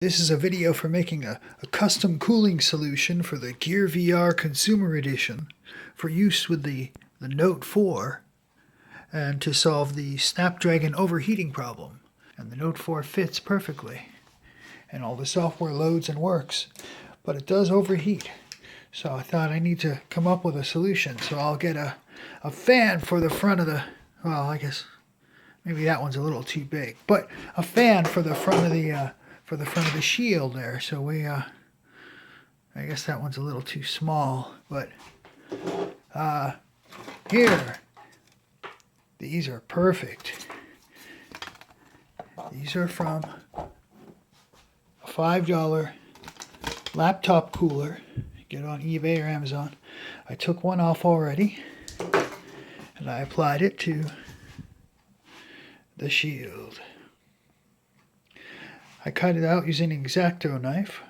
This is a video for making a custom cooling solution for the Gear VR Consumer Edition for use with the Note 4 and to solve the Snapdragon overheating problem. And the Note 4 fits perfectly and all the software loads and works, but it does overheat. So I thought I need to come up with a solution. So I'll get a fan for the front of the, well, I guess maybe that one's a little too big, but a fan for the front of the shield there. So I guess that one's a little too small, but here, these are perfect. These are from a $5 laptop cooler. Get it on eBay or Amazon. I took one off already, and I applied it to the shield. I cut it out using an X-Acto knife.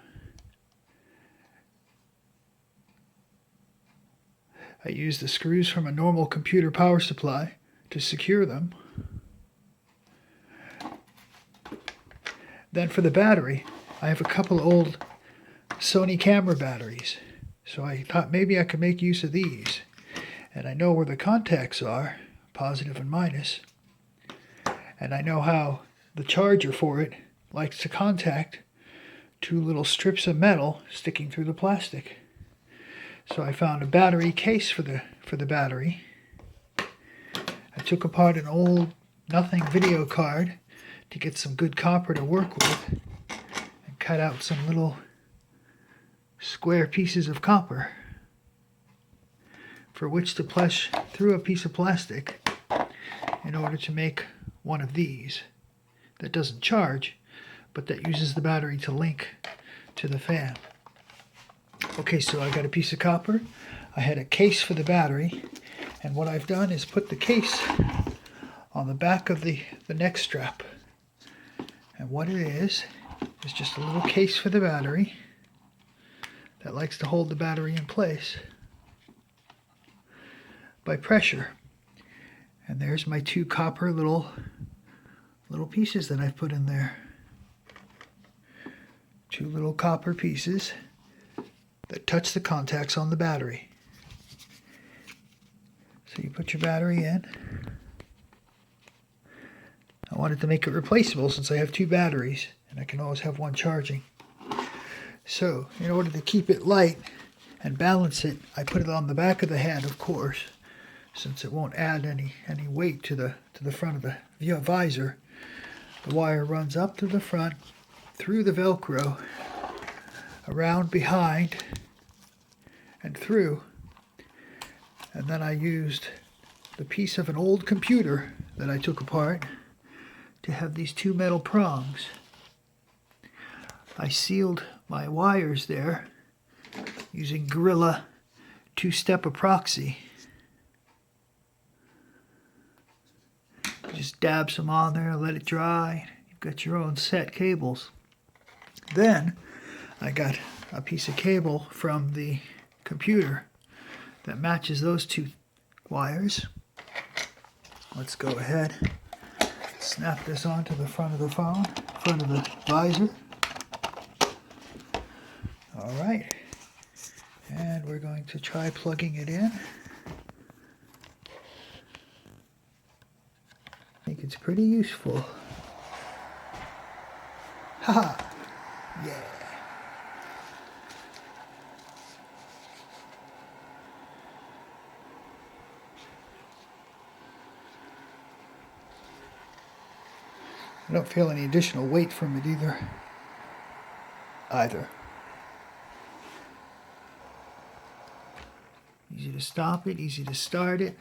I used the screws from a normal computer power supply to secure them. Then for the battery, I have a couple old Sony camera batteries. So I thought maybe I could make use of these. And I know where the contacts are, positive and minus. And I know how the charger for it likes to contact two little strips of metal sticking through the plastic. So I found a battery case for the battery. I took apart an old nothing video card to get some good copper to work with and cut out some little square pieces of copper for which to flush through a piece of plastic in order to make one of these that doesn't charge, but that uses the battery to link to the fan. Okay, so I got a piece of copper. I had a case for the battery, and what I've done is put the case on the back of the neck strap. And what it is just a little case for the battery that likes to hold the battery in place by pressure. And there's my two copper little pieces that I've put in there. Two little copper pieces that touch the contacts on the battery. So you put your battery in. I wanted to make it replaceable since I have two batteries and I can always have one charging. So in order to keep it light and balance it, I put it on the back of the head, of course, since it won't add any weight to the front of the visor. The wire runs up to the front, through the Velcro, around behind, and through. And then I used the piece of an old computer that I took apart to have these two metal prongs. I sealed my wires there using Gorilla two-step epoxy. Just dab some on there, let it dry. You've got your own set cables. Then I got a piece of cable from the computer that matches those two wires. Let's go ahead, snap this onto the front of the phone, front of the visor. All right, and we're going to try plugging it in. I think it's pretty useful. Haha, yeah. I don't feel any additional weight from it either. Easy to stop it, easy to start it.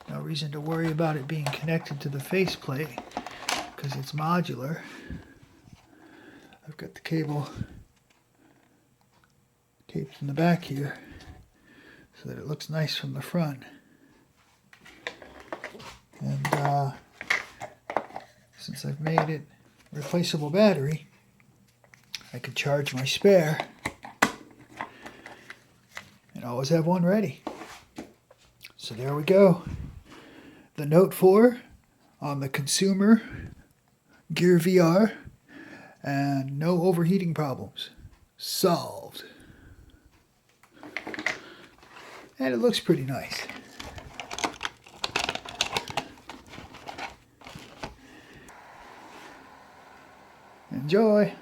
No reason to worry about it being connected to the faceplate because it's modular. I've got the cable taped in the back here so that it looks nice from the front. And since I've made it a replaceable battery, I can charge my spare and always have one ready. So there we go. The Note 4 on the Consumer Gear VR and no overheating problems. Solved. And it looks pretty nice. Enjoy.